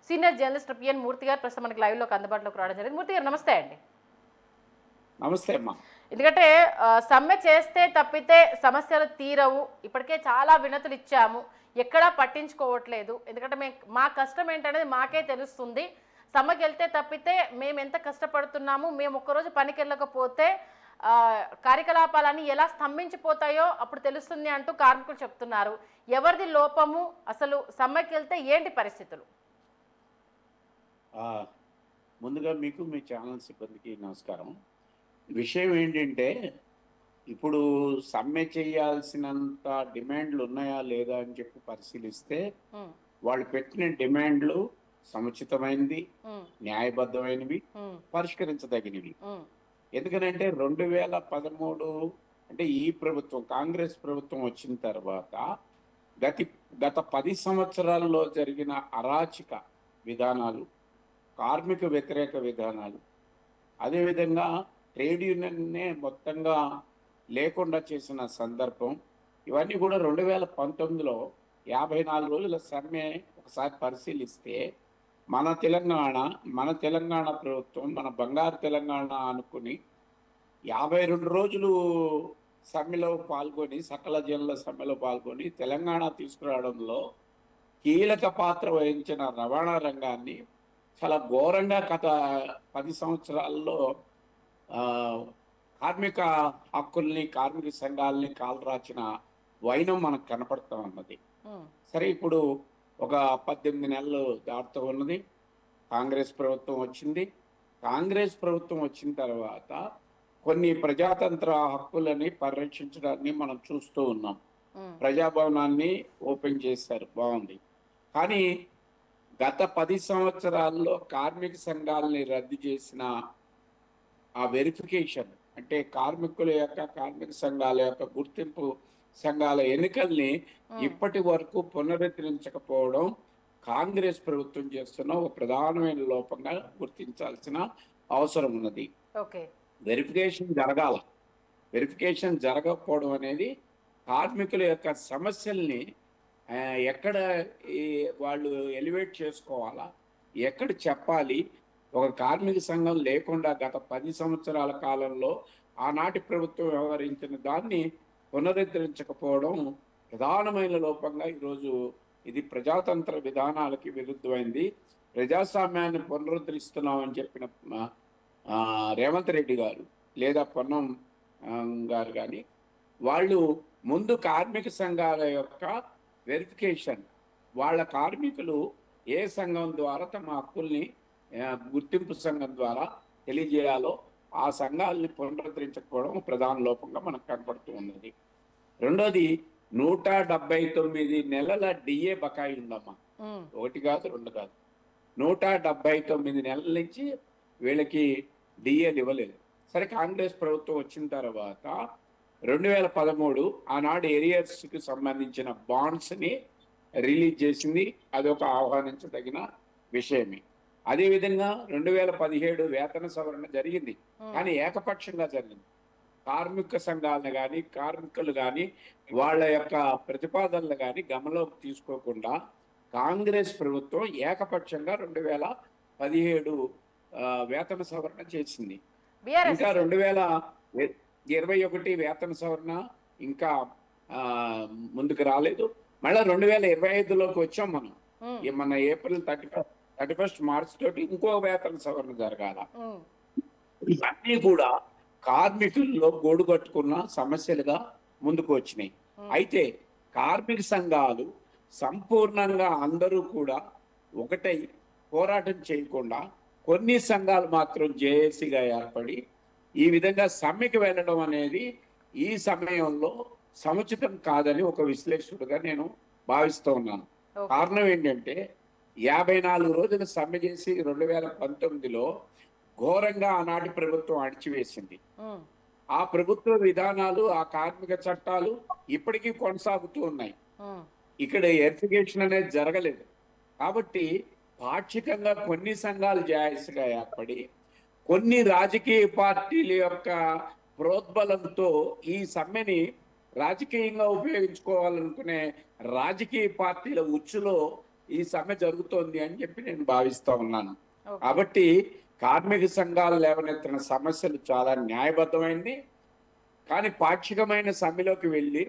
Senior journalist PN మూర్తి గారు ప్రస్తుతం మనకి లైవ్లోకి అందుబాటులోకి రావడం జరిగింది. మూర్తి గారు నమస్తే అండి. నమస్తే అమ్మా. ఎందుకంటే సమ్మె చేస్తే తప్పితే సమస్యలు తీరవు. ఇప్పటికే చాలా వినతులు ఇచ్చాము, ఎక్కడా పట్టించుకోవట్లేదు. ఎందుకంటే మా కష్టం ఏంటనేది మాకే తెలుస్తుంది. సమ్మెకి వెళ్తే తప్పితే మేము ఎంత కష్టపడుతున్నాము, మేము ఒక్కరోజు పనికి వెళ్ళకపోతే కార్యకలాపాలన్నీ ఎలా స్తంభించిపోతాయో అప్పుడు తెలుస్తుంది అంటూ కార్మికులు చెప్తున్నారు. ఎవరిది లోపము? అసలు సమ్మెకి వెళ్తే ఏంటి పరిస్థితులు? ముందుగా మీకు మీ ఛానల్ సిబ్బందికి నమస్కారం. విషయం ఏంటంటే, ఇప్పుడు సమ్మె చేయాల్సినంత డిమాండ్లు ఉన్నాయా లేదా అని చెప్పి పరిశీలిస్తే వాళ్ళు పెట్టిన డిమాండ్లు సముచితమైనవి, న్యాయబద్ధమైనవి, పరిష్కరించదగినవి. ఎందుకనంటే 2013 అంటే ఈ ప్రభుత్వం కాంగ్రెస్ ప్రభుత్వం వచ్చిన తర్వాత గత 10 సంవత్సరాల్లో జరిగిన అరాచక విధానాలు, కార్మిక వ్యతిరేక విధానాలు, అదేవిధంగా ట్రేడ్ యూనియన్నే మొత్తంగా లేకుండా చేసిన సందర్భం, ఇవన్నీ కూడా 2019లో 54 రోజుల సమ్మె ఒకసారి పరిశీలిస్తే మన తెలంగాణ ప్రభుత్వం మన బంగారు తెలంగాణ అనుకుని 52 రోజులు సమ్మెలో పాల్గొని, సకల జనుల సమ్మెలో పాల్గొని తెలంగాణ తీసుకురావడంలో కీలక పాత్ర వహించిన రవాణా రంగాన్ని చాలా ఘోరంగా గత 10 సంవత్సరాల్లో కార్మిక హక్కుల్ని, కార్మిక సంఘాలని కాలరాచిన వైనం మనకు కనపడతా ఉన్నది. సరే, ఇప్పుడు ఒక 18 నెలలు దాటుతూ ఉన్నది. కాంగ్రెస్ ప్రభుత్వం వచ్చింది. కాంగ్రెస్ ప్రభుత్వం వచ్చిన తర్వాత కొన్ని ప్రజాతంత్ర హక్కులని పరిరక్షించడాన్ని మనం చూస్తూ ఉన్నాం. ప్రజాభవనాన్ని ఓపెన్ చేశారు, బాగుంది. కానీ గత 10 సంవత్సరాల్లో కార్మిక సంఘాలని రద్దు చేసిన ఆ వెరిఫికేషన్, అంటే కార్మిక సంఘాల యొక్క గుర్తింపు సంఘాల ఎన్నికల్ని ఇప్పటి వరకు పునరుద్ధరించకపోవడం కాంగ్రెస్ ప్రభుత్వం చేస్తున్న ఒక ప్రధానమైన లోపంగా గుర్తించాల్సిన అవసరం ఉన్నది. వెరిఫికేషన్ జరగకపోవడం అనేది కార్మికుల యొక్క సమస్యల్ని ఎక్కడ వాళ్ళు ఎలివేట్ చేసుకోవాలా, ఎక్కడ చెప్పాలి, ఒక కార్మిక సంఘం లేకుండా గత 10 సంవత్సరాల కాలంలో ఆనాటి ప్రభుత్వం వ్యవహరించిన దాన్ని పునరుద్ధరించకపోవడం ప్రధానమైన లోపంగా ఈరోజు ఇది ప్రజాతంత్ర విధానాలకి విరుద్ధమైంది. ప్రజాస్వామ్యాన్ని పునరుద్ధరిస్తున్నామని చెప్పిన రేవంత్ రెడ్డి గారు లేదా పొన్నం గారు కానీ వాళ్ళు ముందు కార్మిక సంఘాల యొక్క వెరిఫికేషన్, వాళ్ళ కార్మికులు ఏ సంఘం ద్వారా తమ హక్కుల్ని గుర్తింపు సంఘం ద్వారా తెలియజేయాలో ఆ సంఘాలని పునరుద్ధరించకపోవడం ప్రధాన లోపంగా మనకు కనపడుతూ ఉన్నది. రెండోది, 179 నెలల డిఏ బకాయి ఉందమ్మా. 1 కాదు 2 కాదు, 179 నెలల నుంచి వీళ్ళకి డిఏలు ఇవ్వలేదు. సరే, కాంగ్రెస్ ప్రభుత్వం వచ్చిన తర్వాత 2013 ఆనాడు ఏరియర్స్కి సంబంధించిన బాండ్స్ని రిలీజ్ చేసింది. అదొక ఆహ్వానించదగిన విషయమే. అదేవిధంగా 2017 వేతన సవరణ జరిగింది, కానీ ఏకపక్షంగా జరిగింది. కార్మిక సంఘాలను కానీ కార్మికులు కానీ వాళ్ళ యొక్క ప్రతిపాదనలు కానీ గమనంలోకి తీసుకోకుండా కాంగ్రెస్ ప్రభుత్వం ఏకపక్షంగా 2017 వేతన సవరణ చేసింది. ఇంకా 2021 వేతన సవరణ ఇంకా ముందుకు రాలేదు. మళ్ళీ 2025లోకి వచ్చాం మనం. మన ఏప్రిల్ 31 మార్చి తోటి ఇంకో వేతన సవరణ జరగాల. ఇవన్నీ కూడా కార్మికుల్లో గోడు కట్టుకున్న సమస్యలుగా ముందుకు వచ్చినాయి. అయితే కార్మిక సంఘాలు సంపూర్ణంగా అందరూ కూడా ఒకటై పోరాటం చేయకుండా కొన్ని సంఘాలు మాత్రం జేఏసీగా ఏర్పడి ఈ విధంగా సమ్మెకి వెళ్ళడం అనేది ఈ సమయంలో సముచితం కాదని ఒక విశ్లేషకుడుగా నేను భావిస్తూ ఉన్నాను. కారణం ఏంటంటే 54 రోజులు సమ్మె చేసి 2019లో ఘోరంగా ఆనాటి ప్రభుత్వం అణిచివేసింది. ఆ ప్రభుత్వ విధానాలు, ఆ కార్మిక చట్టాలు ఇప్పటికీ కొనసాగుతూ ఉన్నాయి. ఇక్కడ వెరిఫికేషన్ అనేది జరగలేదు. కాబట్టి పాక్షికంగా కొన్ని సంఘాలు జాయిస్గా ఏర్పడి కొన్ని రాజకీయ పార్టీల యొక్క ప్రోద్బలంతో ఈ సమ్మెని రాజకీయంగా ఉపయోగించుకోవాలనుకునే రాజకీయ పార్టీల ఉచ్చులో ఈ సమ్మె జరుగుతోంది అని చెప్పి నేను భావిస్తా ఉన్నాను. ఓకే. కాబట్టి కార్మిక సంఘాలు లేవనెత్తిన సమస్యలు చాలా న్యాయబద్ధమైంది. కానీ పాక్షికమైన సమ్మెలోకి వెళ్ళి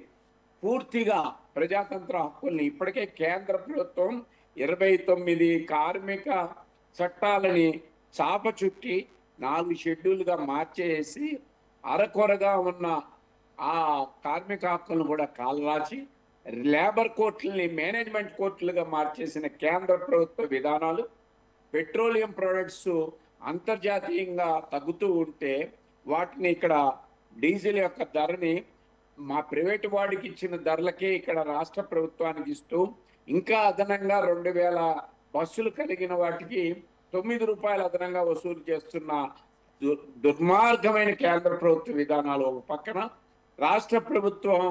పూర్తిగా ప్రజాతంత్ర హక్కుల్ని ఇప్పటికే కేంద్ర ప్రభుత్వం 29 కార్మిక చట్టాలని చాప చుట్టి 4 షెడ్యూల్గా మార్చేసి అరకొరగా ఉన్న ఆ కార్మిక హక్కులను కూడా కాలరాచి లేబర్ కోర్టుల్ని మేనేజ్మెంట్ కోర్టులుగా మార్చేసిన కేంద్ర ప్రభుత్వ విధానాలు, పెట్రోలియం ప్రొడక్ట్స్ అంతర్జాతీయంగా తగ్గుతూ ఉంటే వాటిని ఇక్కడ డీజిల్ యొక్క ధరని మా ప్రైవేటు వాడికి ఇచ్చిన ధరలకే ఇక్కడ రాష్ట్ర ప్రభుత్వానికి ఇస్తూ ఇంకా అదనంగా 2000 బస్సులు కలిగిన వాటికి 9 రూపాయలు అదనంగా వసూలు చేస్తున్న దుర్మార్గమైన కేంద్ర ప్రభుత్వ విధానాలు ఒక పక్కన, రాష్ట్ర ప్రభుత్వం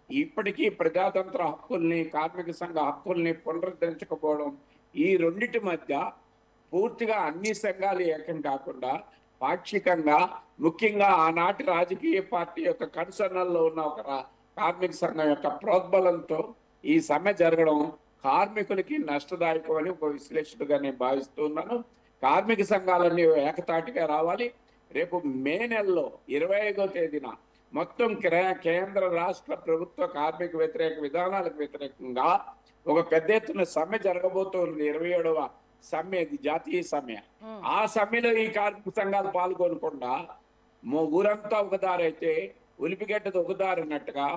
ఇప్పటికీ ప్రజాతంత్ర హక్కుల్ని కార్మిక సంఘ హక్కుల్ని పునరుద్ధరించకపోవడం, ఈ రెండిటి మధ్య పూర్తిగా అన్ని సంఘాలు ఏకం కాకుండా పాక్షికంగా ముఖ్యంగా ఆనాటి రాజకీయ పార్టీ యొక్క కన్సర్నల్లో ఉన్న ఒక కార్మిక సంఘం యొక్క ప్రోద్బలంతో ఈ సమ్మె జరగడం కార్మికులకి నష్టదాయకం అని ఒక విశ్లేషకుడిగా నేను భావిస్తున్నాను. కార్మిక సంఘాలన్నీ ఏకతాటిగా రావాలి. రేపు మే నెలలో 25వ తేదీన మొత్తం కేంద్ర రాష్ట్ర ప్రభుత్వ కార్మిక వ్యతిరేక విధానాలకు వ్యతిరేకంగా ఒక పెద్ద ఎత్తున సమ్మె జరగబోతోంది. 27వ సమ్మె, ఇది జాతీయ సమ్మె. ఆ సమ్మెలో ఈ కార్మిక సంఘాలు పాల్గొనకుండా ఊరంతా ఒక దారి అయితే ఉలిపిగడ్డది ఒక దారి అన్నట్టుగా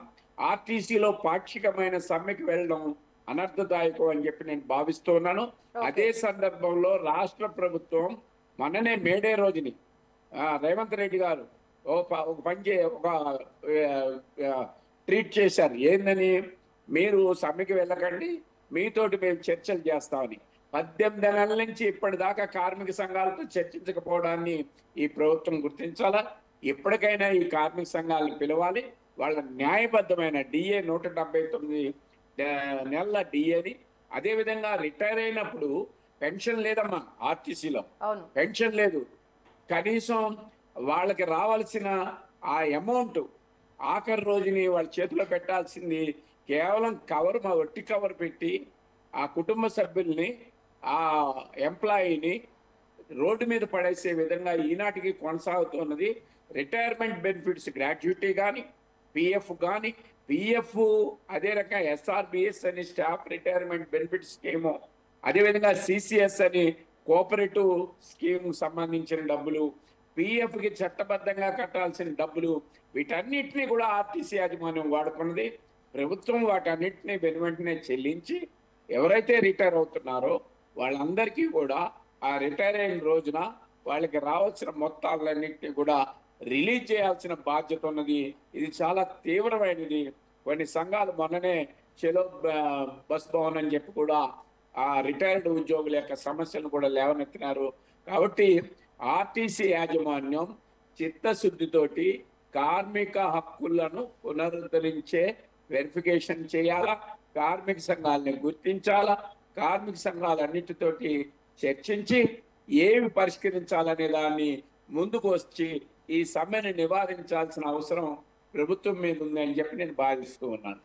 ఆర్టీసీలో పాక్షికమైన సమ్మెకి వెళ్ళడం అనర్థదాయకం అని చెప్పి నేను భావిస్తున్నాను. అదే సందర్భంలో రాష్ట్ర ప్రభుత్వం మొన్ననే మేడే రోజుని రేవంత్ రెడ్డి గారు ఒక ట్రీట్ చేశారు. ఏందని, మీరు సమ్మెకి వెళ్ళకండి, మీతోటి మేము చర్చలు చేస్తామని. 18 నెలల నుంచి ఇప్పటిదాకా కార్మిక సంఘాలతో చర్చించకపోవడాన్ని ఈ ప్రభుత్వం గుర్తించాలా. ఎప్పటికైనా ఈ కార్మిక సంఘాలను పిలవాలి. వాళ్ళ న్యాయబద్ధమైన డిఏ 179 నెలల డిఏని, అదేవిధంగా రిటైర్ అయినప్పుడు పెన్షన్ లేదమ్మా, ఆర్టీసీలో పెన్షన్ లేదు. కనీసం వాళ్ళకి రావాల్సిన ఆ అమౌంట్ ఆఖరి రోజుని వాళ్ళ చేతిలో పెట్టాల్సింది కేవలం ఒట్టి కవర్ పెట్టి ఆ కుటుంబ సభ్యుల్ని, ఆ ఎంప్లాయీని రోడ్డు మీద పడేసే విధంగా ఈనాటికి కొనసాగుతున్నది. రిటైర్మెంట్ బెనిఫిట్స్, గ్రాట్యుటీ కానీ, పిఎఫ్ కానీ, పిఎఫ్ అదే రకంగా ఎస్ఆర్బిఎస్ అని స్టాఫ్ రిటైర్మెంట్ బెనిఫిట్ స్కీము, అదేవిధంగా సిసిఎస్ అని కోఆపరేటివ్ స్కీమ్ సంబంధించిన డబ్బులు, పిఎఫ్కి చట్టబద్ధంగా కట్టాల్సిన డబ్బులు, వీటన్నిటినీ కూడా ఆర్టీసీ యాజమాన్యం వాడుకున్నది. ప్రభుత్వం వాటన్నిటినీ వెనువెంటనే చెల్లించి ఎవరైతే రిటైర్ అవుతున్నారో వాళ్ళందరికీ కూడా ఆ రిటైర్ అయిన రోజున వాళ్ళకి రావాల్సిన మొత్తాలన్నింటినీ కూడా రిలీజ్ చేయాల్సిన బాధ్యత ఉన్నది. ఇది చాలా తీవ్రమైనది. కొన్ని సంఘాలు మొన్ననే చెలో బస్ భవన్ అని చెప్పి కూడా ఆ రిటైర్డ్ ఉద్యోగుల యొక్క సమస్యలను కూడా లేవనెత్తినారు. కాబట్టి ఆర్టీసీ యాజమాన్యం చిత్తశుద్ధితోటి కార్మిక హక్కులను పునరుద్ధరించే వెరిఫికేషన్ చేయాలా, కార్మిక సంఘాలని గుర్తించాలా, కార్మిక సంఘాలన్నిటితోటి చర్చించి ఏమి పరిష్కరించాలనే దాన్ని ముందుకు వచ్చి ఈ సమ్మెను నివారించాల్సిన అవసరం ప్రభుత్వం మీద ఉందని చెప్పి నేను భావిస్తూ ఉన్నాను.